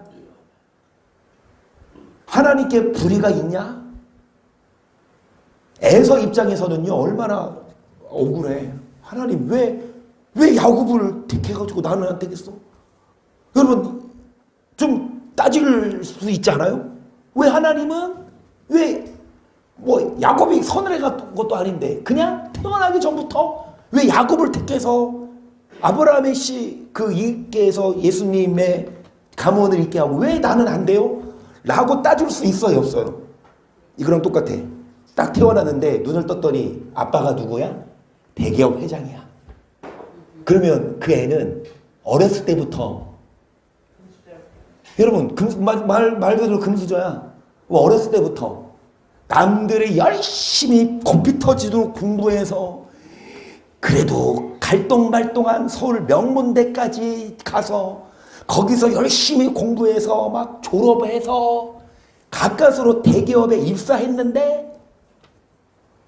하나님께 불의가 있냐? 에서 입장에서는요 얼마나 억울해. 하나님 왜 야곱을 택해가지고 나는 안 택했어? 여러분 좀 따질 수 있지 않아요? 왜 하나님은 왜 뭐 야곱이 선을 해간 것도 아닌데 그냥 태어나기 전부터 왜 야곱을 택해서 아브라함의 씨 그 있게 해서 예수님의 가문을 있게 하고 왜 나는 안 돼요? 라고 따질 수 있어요 없어요? 이거랑 똑같아. 딱 태어났는데 눈을 떴더니 아빠가 누구야? 대기업 회장이야. 그러면 그 애는 어렸을 때부터 여러분 말 그대로 금수저야. 어렸을 때부터 남들이 열심히 고삐 터지도록 공부해서 그래도 갈똥말똥한 서울 명문대까지 가서 거기서 열심히 공부해서 막 졸업해서 가까스로 대기업에 입사했는데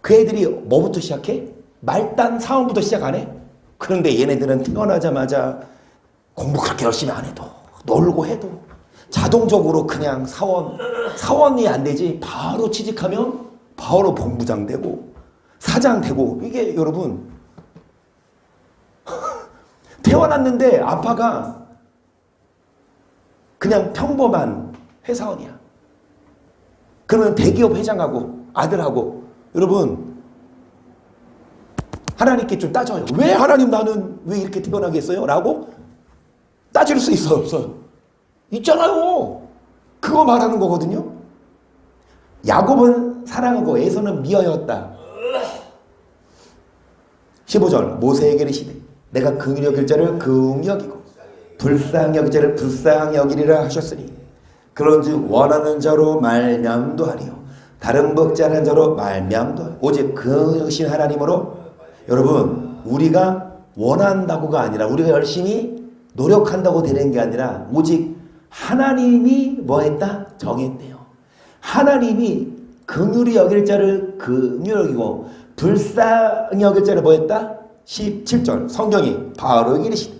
그 애들이 뭐부터 시작해? 말단 사원부터 시작 안 해? 그런데 얘네들은 태어나자마자 공부 그렇게 열심히 안 해도 놀고 해도 자동적으로 그냥 사원이 안 되지 바로 취직하면 바로 본부장 되고 사장 되고. 이게 여러분 태어났는데 아빠가 그냥 평범한 회사원이야. 그러면 대기업 회장하고 아들하고 여러분 하나님께 좀 따져요. 왜 하나님 나는 왜 이렇게 태어나게 했어요? 라고 따질 수 있어요 없어요? 있잖아요. 그거 말하는 거거든요. 야곱은 사랑하고 에서는 미워하였다. 15절 모세에게 이르시되 내가 긍휼히 여길 자를 긍휼히 여기고 불쌍히 여길 자를 불쌍히 여기리라 하셨으니 그런즉 원하는 자로 말미암도 하리요 다른 복자는 자로 말미암도 하리요 오직 그신 하나님으로. 여러분 우리가 원한다고가 아니라 우리가 열심히 노력한다고 되는 게 아니라 오직 하나님이 뭐 했다? 정했대요. 하나님이 긍휼히 여길 자를 긍휼히 여기고 불쌍히 여길 자를 뭐 했다? 17절 성경이 바로 이르시되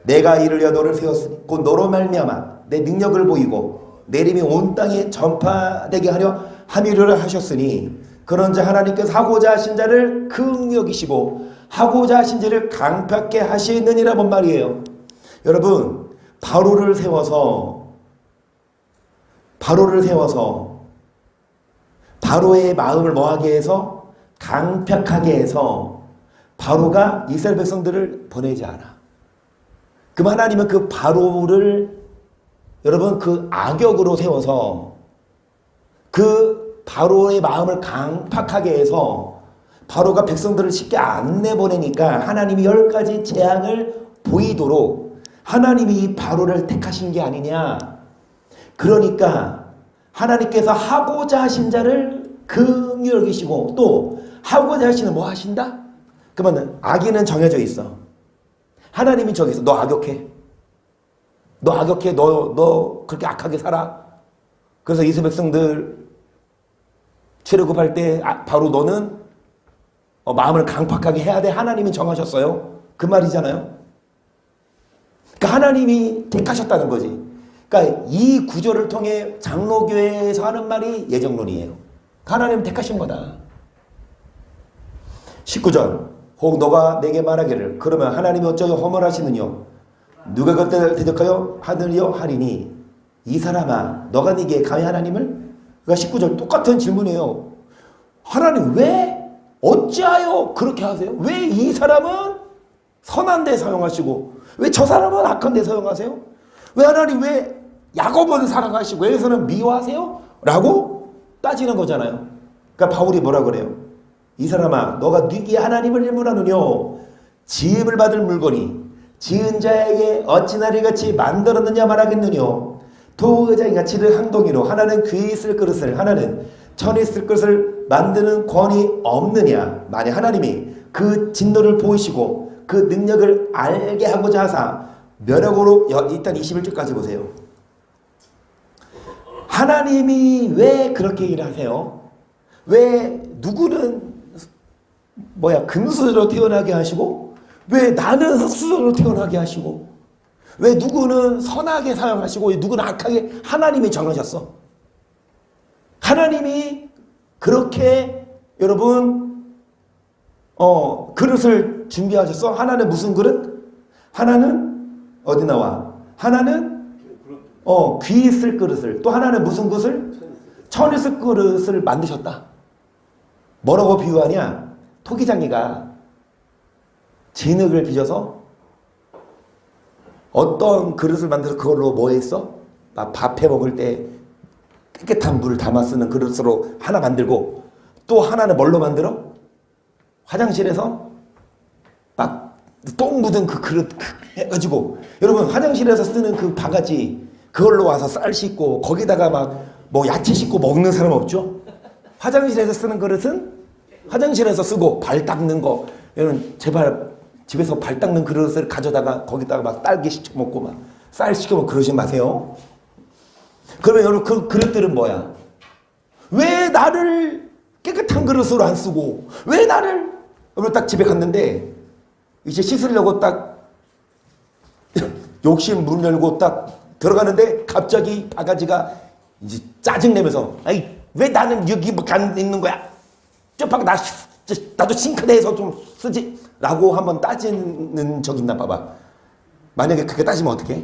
내가 이르려 너를 세웠으니 곧 너로 말미암아 내 능력을 보이고 내 이름이 온 땅에 전파되게 하려 함이라 하셨으니 그런즉 하나님께서 하고자 하신 자를 긍휼히 여기시고 하고자 하신 자를 강팍게 하시느니라 뭔 말이에요. 여러분 바로를 세워서 바로의 마음을 뭐하게 해서 강팍하게 해서 바로가 이스라엘 백성들을 보내지 않아. 그럼 하나님은 그 바로를 여러분 그 악역으로 세워서 그 바로의 마음을 강팍하게 해서 바로가 백성들을 쉽게 안 내보내니까 하나님이 10가지 재앙을 보이도록 하나님이 이 바로를 택하신 게 아니냐. 그러니까 하나님께서 하고자 하신 자를 긍휼히 여기시고 또 하고자 하시는 뭐 하신다? 그러면 악인은 정해져 있어. 하나님이 저기서 너 악역해. 너 그렇게 악하게 살아. 그래서 이스라엘 백성들 출애굽할 때 바로 너는 마음을 강팍하게 해야 돼. 하나님이 정하셨어요. 그 말이잖아요. 그러니까 하나님이 택하셨다는 거지. 그러니까 이 구절을 통해 장로교회에서 하는 말이 예정론이에요. 하나님 택하신 거다. 19절 혹 너가 내게 말하기를 그러면 하나님이 어쩌여 허물하시느뇨 누가 그때를 대적하여 하느리요 하리니 이 사람아 너가 네게 감히 하나님을 그러니까 19절 똑같은 질문이에요. 하나님 왜 어찌하여 그렇게 하세요? 왜 이 사람은 선한 데 사용하시고 왜 저 사람은 악한 데 사용하세요? 왜 하나님 왜 야곱은 사랑하시고 에서는 미워하세요? 라고 따지는 거잖아요. 그러니까 바울이 뭐라 그래요? 이 사람아 너가 네게 하나님을 일물하느뇨 지음을 받을 물건이 지은 자에게 어찌나 이같이 만들었느냐 말하겠느뇨 도의장이 같이를 항동이로 하나는 귀에 있을 그릇을 하나는 천에 있을 그릇을 만드는 권위 없느냐. 만약 하나님이 그 진노를 보이시고 그 능력을 알게 하고자 하사 면역으로 일단 21절까지 보세요. 하나님이 왜 그렇게 일하세요? 왜 누구는 금수저로 태어나게 하시고 왜 나는 흙수저로 태어나게 하시고 왜 누구는 선하게 사용하시고 왜 누구는 악하게 하나님이 정하셨어. 하나님이 그렇게 여러분 그릇을 준비하셨어. 하나는 무슨 그릇? 하나는 어디 나와? 하나는 귀 있을 그릇을 또 하나는 무슨 그릇을? 천 있을 그릇을 만드셨다. 뭐라고 비유하냐? 토기장이가 진흙을 빚어서 어떤 그릇을 만들어서 그걸로 뭐 했어? 밥 해 먹을 때 깨끗한 물을 담아 쓰는 그릇으로 하나 만들고 또 하나는 뭘로 만들어? 화장실에서 막 똥 묻은 그 그릇 해가지고 여러분 화장실에서 쓰는 그 바가지 그걸로 와서 쌀 씻고 거기다가 막 뭐 야채 씻고 먹는 사람 없죠? 화장실에서 쓰는 그릇은 화장실에서 쓰고 발 닦는 거 여러분 제발 집에서 발 닦는 그릇을 가져다가 거기다가 막 딸기 시켜 먹고 막 쌀 시켜 먹고 그러지 마세요. 그러면 여러분 그 그릇들은 뭐야? 왜 나를 깨끗한 그릇으로 안 쓰고 왜 나를 여러분 딱 집에 갔는데 이제 씻으려고 딱 욕실 문 열고 딱 들어가는데 갑자기 바가지가 이제 짜증내면서 아이 왜 나는 여기 뭐 간 있는 거야? 저밖에 나도 싱크대에서 좀 쓰지 라고 한번 따지는 적 있나 봐봐. 만약에 그렇게 따지면 어떡해?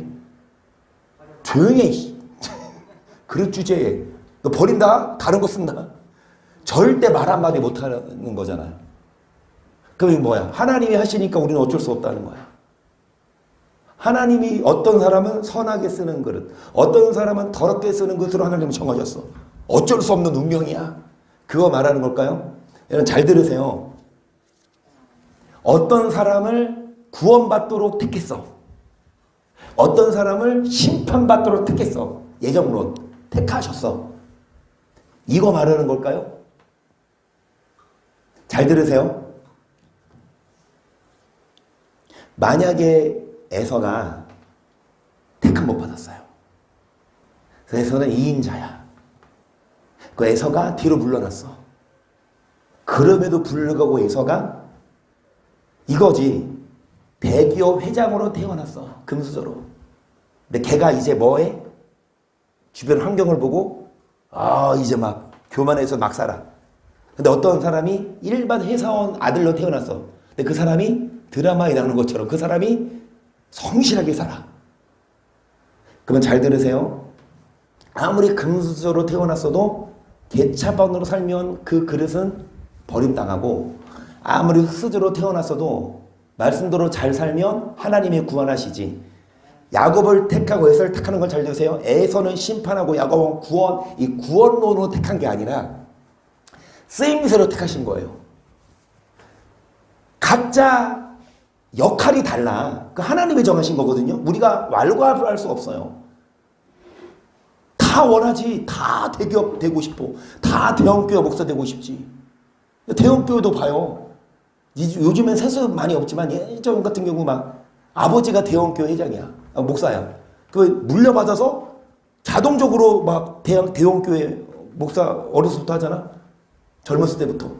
조용히 해. 그릇 주제에 너 버린다? 다른 거 쓴다? 절대 말 한마디 못하는 거잖아요. 그럼 뭐야? 하나님이 하시니까 우리는 어쩔 수 없다는 거야. 하나님이 어떤 사람은 선하게 쓰는 그릇, 어떤 사람은 더럽게 쓰는 그릇으로 하나님이 정하셨어. 어쩔 수 없는 운명이야. 그거 말하는 걸까요? 여러분 잘 들으세요. 어떤 사람을 구원받도록 택했어. 어떤 사람을 심판받도록 택했어. 예정론 택하셨어. 이거 말하는 걸까요? 잘 들으세요. 만약에 에서가 택함 못 받았어요. 에서는 2인자야. 그 에서가 뒤로 물러났어. 그럼에도 불구하고 에서가 이거지. 대기업 회장으로 태어났어. 금수저로. 근데 걔가 이제 뭐해? 주변 환경을 보고 이제 막 교만해서 막 살아. 근데 어떤 사람이 일반 회사원 아들로 태어났어. 근데 그 사람이 드라마에 나오는 것처럼 그 사람이 성실하게 살아. 그러면 잘 들으세요. 아무리 금수저로 태어났어도 개차반으로 살면 그 그릇은 버림당하고 아무리 흙수저로 태어났어도 말씀대로 잘 살면 하나님이 구원하시지. 야곱을 택하고 에서를 택하는 걸 잘 들으세요. 에서는 심판하고 야곱은 구원, 이 구원론으로 택한 게 아니라 쓰임새로 택하신 거예요. 각자 역할이 달라. 그 하나님이 정하신 거거든요. 우리가 왈가왈부할 수 없어요. 다 원하지. 다 대기업 되고 싶어. 다 대형교회 목사 되고 싶지. 대형교회도 봐요. 요즘엔 세수 많이 없지만 예전 같은 경우 막 아버지가 대형교회 회장이야. 목사야. 그 물려받아서 자동적으로 막 대형교회 목사 어려서부터 하잖아. 젊었을 때부터.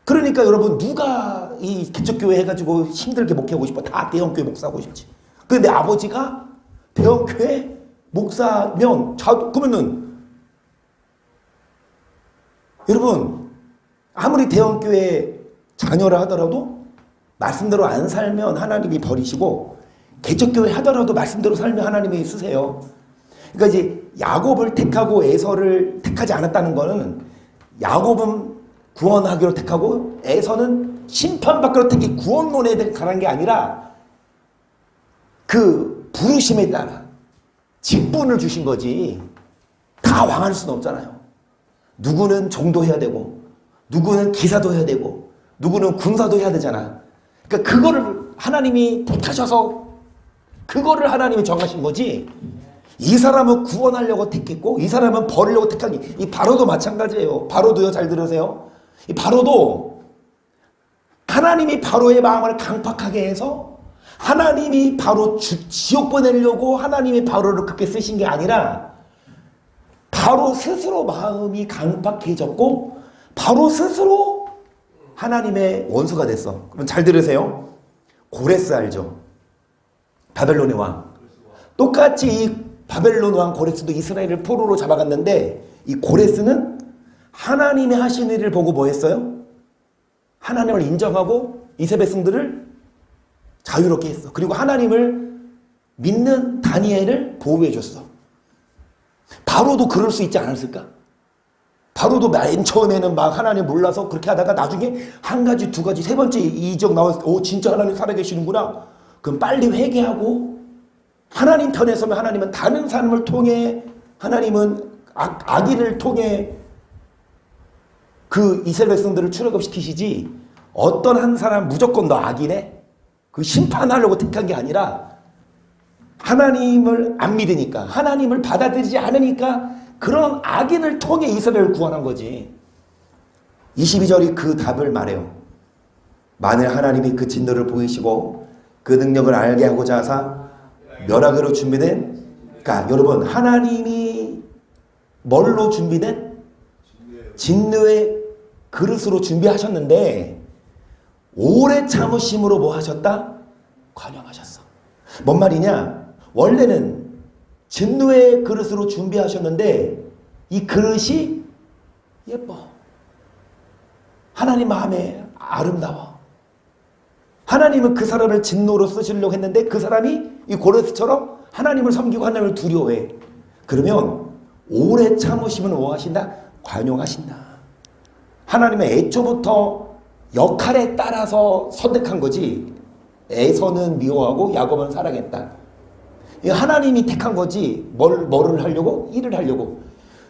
그러니까 여러분, 누가 이 개척교회 해가지고 힘들게 목회하고 싶어? 다 대형교회 목사하고 싶지. 근데 아버지가 대형교회 목사면, 그러면은, 여러분, 아무리 대형교회 자녀라 하더라도 말씀대로 안 살면 하나님이 버리시고, 개척교회 하더라도 말씀대로 살면 하나님이 쓰세요. 그러니까 이제 야곱을 택하고 에서를 택하지 않았다는 거는, 야곱은 구원하기로 택하고 에서는 심판받기로 택해 구원론에 가는 게 아니라 그 부르심에 따라 직분을 주신 거지. 다 왕할 수는 없잖아요. 누구는 종도 해야 되고, 누구는 기사도 해야 되고, 누구는 군사도 해야 되잖아. 그러니까 그거를 하나님이 택하셔서 그거를 하나님이 정하신 거지. 이 사람은 구원하려고 택했고 이 사람은 버리려고 택한 게, 이 바로도 마찬가지예요. 바로도요, 잘 들으세요. 이 바로도 하나님이 바로의 마음을 강팍하게 해서 하나님이 바로 지옥 보내려고 하나님이 바로를 그렇게 쓰신 게 아니라 바로 스스로 마음이 강팍해졌고 바로 스스로 하나님의 원수가 됐어. 그럼 잘 들으세요. 고레스 알죠? 바벨론의 왕. 똑같이 이 바벨론 왕 고레스도 이스라엘을 포로로 잡아갔는데, 이 고레스는 하나님이 하신 일을 보고 뭐 했어요? 하나님을 인정하고 이세 백성들을 자유롭게 했어. 그리고 하나님을 믿는 다니엘을 보호해 줬어. 바로도 그럴 수 있지 않았을까? 바로도 맨 처음에는 막 하나님 몰라서 그렇게 하다가 나중에 한 가지, 두 가지, 세 번째 이적 나왔을 때, 오, 진짜 하나님 살아계시는구나. 그럼 빨리 회개하고 하나님 편에 서면 하나님은 다른 사람을 통해, 하나님은 악인을 통해 그 이스라엘 백성들을 출애굽시키시지, 어떤 한 사람 무조건 너 악이네? 그 심판하려고 택한 게 아니라 하나님을 안 믿으니까, 하나님을 받아들이지 않으니까 그런 악인을 통해 이스라엘을 구원한 거지. 22절이 그 답을 말해요. 만일 하나님이 그 진노를 보이시고 그 능력을 알게 하고자 하사 멸하기로 준비된, 그러니까 여러분, 하나님이 뭘로 준비된? 진노의 그릇으로 준비하셨는데 오래 참으심으로 뭐 하셨다? 관용하셨어. 뭔 말이냐? 원래는 진노의 그릇으로 준비하셨는데 이 그릇이 예뻐. 하나님 마음에 아름다워. 하나님은 그 사람을 진노로 쓰시려고 했는데 그 사람이 이 고레스처럼 하나님을 섬기고 하나님을 두려워해. 그러면 오래 참으시면 뭐 하신다? 관용하신다. 하나님은 애초부터 역할에 따라서 선택한 거지. 에서는 미워하고 야곱은 사랑했다. 하나님이 택한 거지. 뭐를 하려고? 일을 하려고.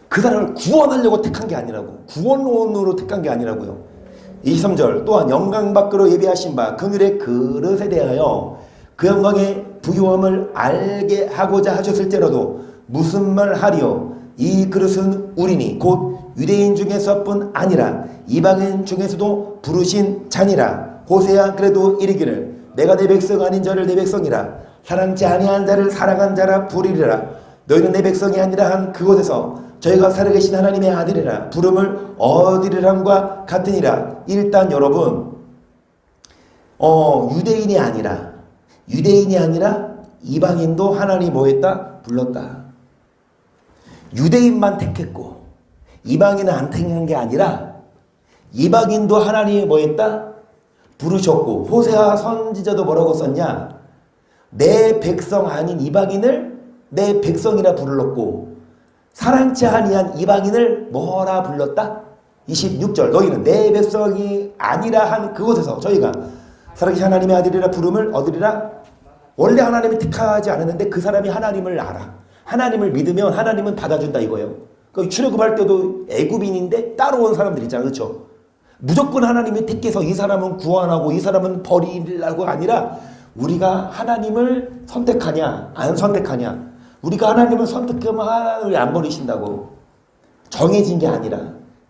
그 사람을 구원하려고 택한 게 아니라고. 구원론으로 택한 게 아니라고요. 23절 또한 영광 밖으로 예비하신 바 그늘의 그릇에 대하여 그 영광의 부요함을 알게 하고자 하셨을지라도 무슨 말 하리요? 이 그릇은 우리니 곧 유대인 중에서뿐 아니라 이방인 중에서도 부르신 자니라. 호세야 그래도 이르기를 내가 내 백성 아닌 자를 내 백성이라 사랑치 아니한 자를 사랑한 자라 부르리라. 너희는 내 백성이 아니라 한 그곳에서 저희가 살아계신 하나님의 아들이라 부름을 얻으리람과 같으니라. 일단 여러분, 유대인이 아니라 이방인도 하나님이 뭐 했다? 불렀다. 유대인만 택했고 이방인은 안 택한 게 아니라 이방인도 하나님이 뭐 했다? 부르셨고, 호세아 선지자도 뭐라고 썼냐? 내 백성 아닌 이방인을 내 백성이라 불렀고 사랑치 아니한 이방인을 뭐라 불렀다? 26절 너희는 내 백성이 아니라 한 그곳에서 저희가 살아계신 하나님의 아들이라 부름을 얻으리라. 원래 하나님이 택하지 않았는데 그 사람이 하나님을 알아. 하나님을 믿으면 하나님은 받아준다 이거예요. 그 출애굽할 때도 애굽인인데 따라온 사람들 있잖아, 그렇죠? 무조건 하나님이 택해서 이 사람은 구원하고 이 사람은 버리려고 아니라 우리가 하나님을 선택하냐 안 선택하냐, 우리가 하나님을 선택하면 하나님을 안 버리신다고. 정해진 게 아니라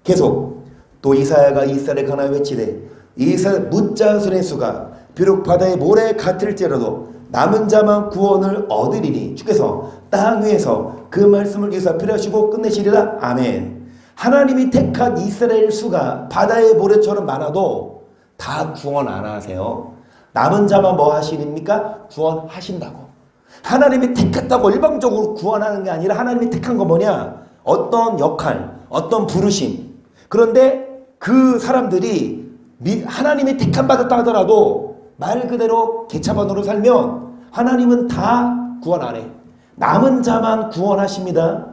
계속 또 이사야가 이스라엘에 관하여 외치되 이스라엘 무자손의 수가 비록 바다의 모래 같을지라도 남은 자만 구원을 얻으리니 주께서 땅 위에서 그 말씀을 이루사 필요하시고 끝내시리라. 아멘. 하나님이 택한 이스라엘 수가 바다의 모래처럼 많아도 다 구원 안 하세요. 남은 자만 뭐 하시니까? 구원하신다고. 하나님이 택했다고 일방적으로 구원하는 게 아니라 하나님이 택한 거 뭐냐? 어떤 역할, 어떤 부르심. 그런데 그 사람들이 하나님이 택함 받았다 하더라도 말 그대로 개차반으로 살면 하나님은 다 구원 안 해. 남은 자만 구원하십니다.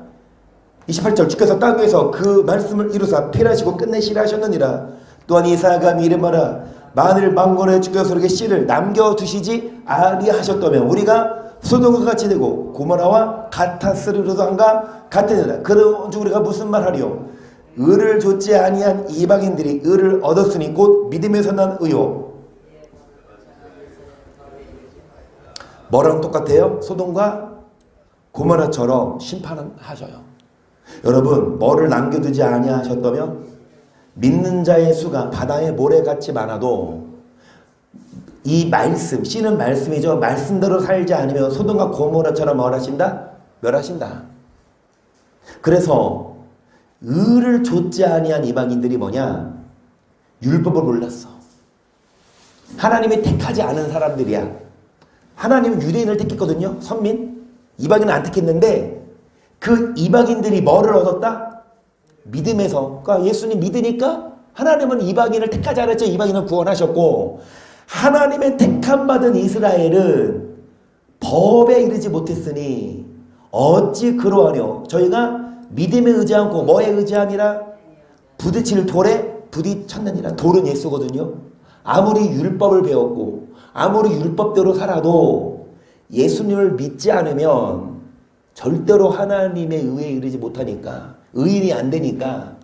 28절 주께서 땅 위에서 그 말씀을 이루사 폐하시고 끝내시라 하셨느니라. 또한 이사야가 이르마라 만일 망군의 주께서 그에게 씨를 남겨두시지 아니하셨다면 우리가 소돔과 같이 되고 고모라와 같았으리로도 한가 같으니라. 그런즉 우리가 무슨 말하리요? 의를 좇지 아니한 이방인들이 의를 얻었으니 곧 믿음에서 난 의요. 뭐랑 똑같아요? 소돔과 고모라처럼 심판은 하셔요. 여러분 뭐를 남겨두지 아니하셨다면 믿는 자의 수가 바다의 모래같이 많아도 이 말씀, 씨는 말씀이죠. 말씀대로 살지 않으면 소돔과 고모라처럼 멸하신다? 멸하신다. 그래서 의를 좇지 아니한 이방인들이 뭐냐? 율법을 몰랐어. 하나님이 택하지 않은 사람들이야. 하나님은 유대인을 택했거든요. 선민. 이방인은 안 택했는데 그 이방인들이 뭐를 얻었다? 믿음에서. 그러니까 예수님 믿으니까 하나님은 이방인을 택하지 않았죠. 이방인을 구원하셨고 하나님의 택함 받은 이스라엘은 법에 이르지 못했으니 어찌 그러하뇨. 저희가 믿음에 의지하고 뭐에 의지함이라? 부딪힐 돌에 부딪혔느니라. 돌은 예수거든요. 아무리 율법을 배웠고 아무리 율법대로 살아도 예수님을 믿지 않으면 절대로 하나님의 의에 이르지 못하니까 의인이 안 되니까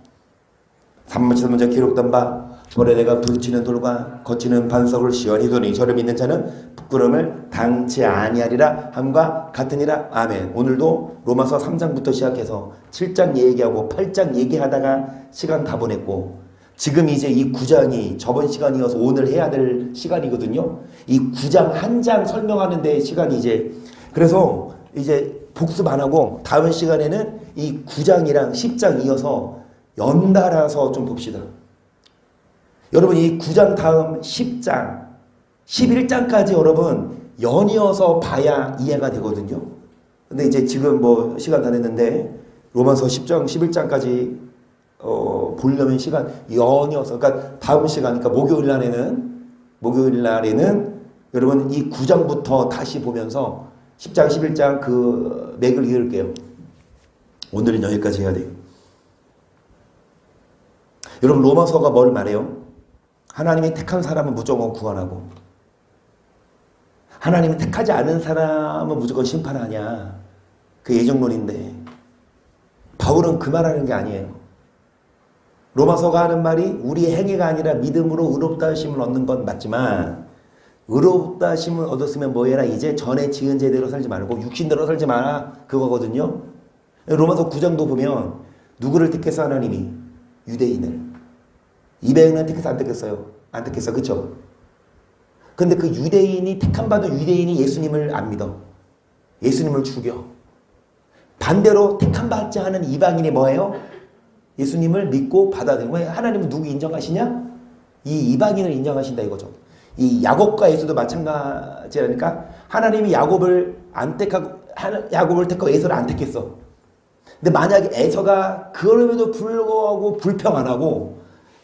3번 먼저 기록된 바 돌에 내가 부딪히는 돌과 거치는 반석을 시원히 두니 저를 믿는 자는 부끄러움을 당치 아니하리라 함과 같으니라. 아멘. 오늘도 로마서 3장부터 시작해서 7장 얘기하고 8장 얘기하다가 시간 다 보냈고 지금 이제 이 9장이 저번 시간이어서 오늘 해야 될 시간이거든요. 이 9장 한 장 설명하는 데 시간이 이제 그래서 이제 복습 안 하고 다음 시간에는 이 9장이랑 10장 이어서 연달아서 좀 봅시다. 여러분 이 9장 다음 10장 11장까지 여러분 연이어서 봐야 이해가 되거든요. 근데 이제 지금 뭐 시간 다 됐는데 로마서 10장 11장까지 보려면 시간 연이어서 그러니까 다음 시간 그러니까 목요일 날에는 여러분 이 9장부터 다시 보면서 10장 11장 그 맥을 이을게요. 오늘은 여기까지 해야 돼요. 여러분 로마서가 뭘 말해요? 하나님이 택한 사람은 무조건 구원하고 하나님이 택하지 않은 사람은 무조건 심판하냐. 그 예정론인데 바울은 그 말하는 게 아니에요. 로마서가 하는 말이 우리의 행위가 아니라 믿음으로 의롭다 하심을 얻는 건 맞지만 의롭다 하심을 얻었으면 뭐해라? 이제 전에 지은 죄대로 살지 말고 육신대로 살지 마라. 그거거든요. 로마서 9장도 보면 누구를 택해서 하나님이? 유대인을. 이방인은 택해서 안 택했어요. 안 택했어. 그쵸? 근데 그 유대인이 택함 받은 유대인이 예수님을 안 믿어. 예수님을 죽여. 반대로 택함 받지 않은 이방인이 뭐예요? 예수님을 믿고 받아들이고. 왜 하나님은 누구 인정하시냐? 이 이방인을 인정하신다 이거죠. 이 야곱과 예수도 마찬가지라니까 하나님이 야곱을 택하고 에서를 안 택했어. 근데 만약에 에서가 그럼에도 불구하고 불평 안 하고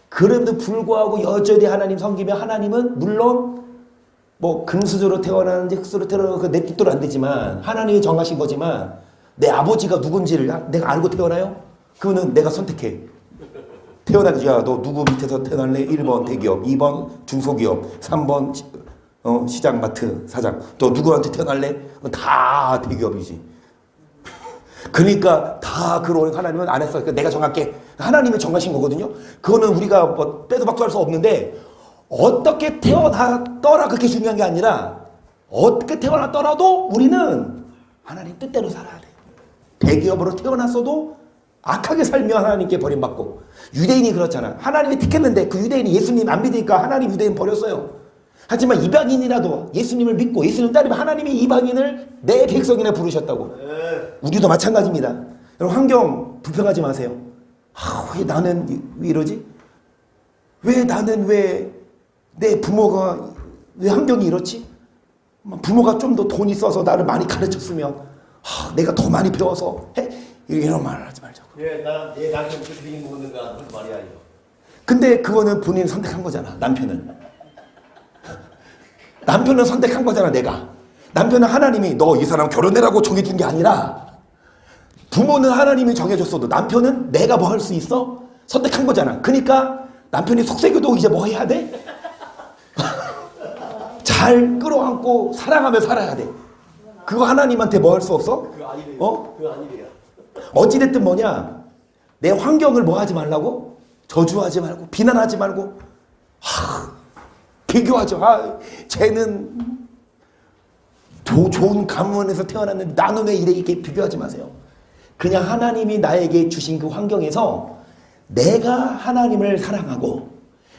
그럼에도 불구하고 여전히 하나님 섬기면 하나님은 물론 뭐 금수저로 태어나는지 흙수로 태어나는지 내 뜻대로 안 되지만 하나님이 정하신 거지만 내 아버지가 누군지를 내가 알고 태어나요? 그거는 내가 선택해. 태어나기 야 너 누구 밑에서 태어날래? 1번 대기업, 2번 중소기업, 3번 시장 마트 사장. 또 누구한테 태어날래? 다 대기업이지. 그러니까 다 그런 하나님은 안 했어. 그러니까 내가 정할게. 하나님이 정하신 거거든요. 그거는 우리가 뭐 빼도 박도 할 수 없는데 어떻게 태어났더라 그렇게 중요한 게 아니라 어떻게 태어났더라도 우리는 하나님 뜻대로 살아야 돼요. 대기업으로 태어났어도 악하게 살면 하나님께 버림받고 유대인이 그렇잖아. 하나님이 택했는데 그 유대인이 예수님 안 믿으니까 하나님 유대인 버렸어요. 하지만 이방인이라도 예수님을 믿고 예수님 따르면 하나님이 이방인을 내 백성이나 부르셨다고. 우리도 마찬가지입니다. 여러분 환경 불평하지 마세요. 왜 나는 왜 이러지? 왜 나는 왜 내 부모가 왜 환경이 이렇지? 부모가 좀 더 돈 있어서 나를 많이 가르쳤으면 내가 더 많이 배워서 해? 이런 말을 하지 말자고. 내 남편 그렇게 생긴 먹는가 그런 말이야 이거. 근데 그거는 본인이 선택한 거잖아. 남편은 선택한 거잖아. 내가 남편은 하나님이 너 이 사람 결혼해라고 정해준 게 아니라, 부모는 하나님이 정해줬어도 남편은 내가 뭐 할 수 있어? 선택한 거잖아. 그러니까 남편이 속세교도 이제 뭐 해야 돼? 잘 끌어안고 사랑하며 살아야 돼. 그거 하나님한테 뭐 할 수 없어? 그거 아니래요. 어? 그거 아니래요. 어찌됐든 뭐냐, 내 환경을 뭐 하지 말라고? 저주하지 말고 비난하지 말고 비교하죠. 쟤는 좋은 가문에서 태어났는데 나는 왜 이래, 이렇게 비교하지 마세요. 그냥 하나님이 나에게 주신 그 환경에서 내가 하나님을 사랑하고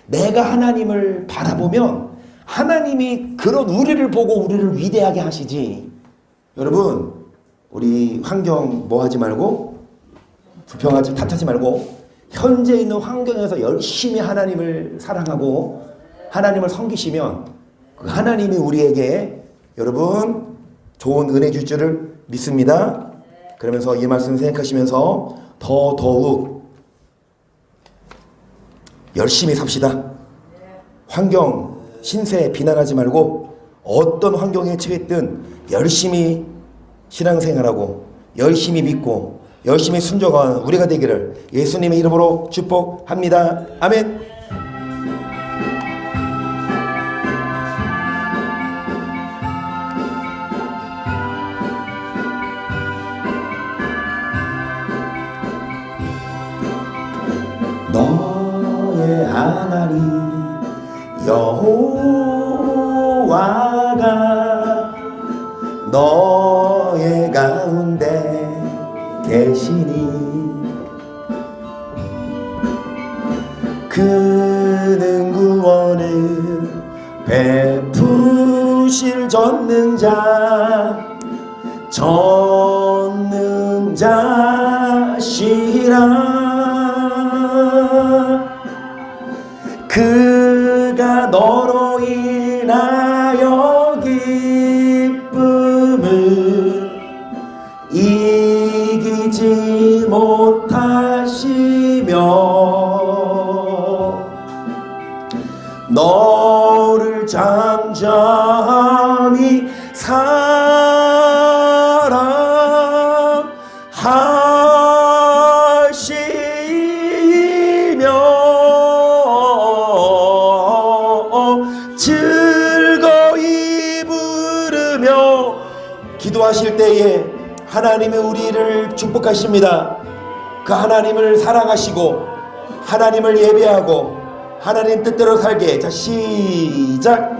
내가 하나님을 바라보면 하나님이 그런 우리를 보고 우리를 위대하게 하시지. 여러분, 우리 환경 뭐 하지 말고, 불평하지 탓하지 말고 현재 있는 환경에서 열심히 하나님을 사랑하고 하나님을 섬기시면 그 하나님이 우리에게 여러분 좋은 은혜 줄 줄을 믿습니다. 그러면서 이 말씀 생각하시면서 더욱 열심히 삽시다. 환경, 신세 비난하지 말고 어떤 환경에 처했든 열심히 신앙생활하고 열심히 믿고 열심히 순종한 우리가 되기를 예수님의 이름으로 축복합니다. 아멘. 너의 하나님 여호와가 너의 가운데 계시니 그는 구원을 베푸실 전능자시라. 그가 너로 인하여 기쁨을 이기지 못하시며 너를 잠잠히 사랑하시며 즐거이 부르며 기도하실 때에 하나님이 우리를 축복하십니다. 그 하나님을 사랑하시고 하나님을 예배하고 하나님 뜻대로 살게. 자, 시작.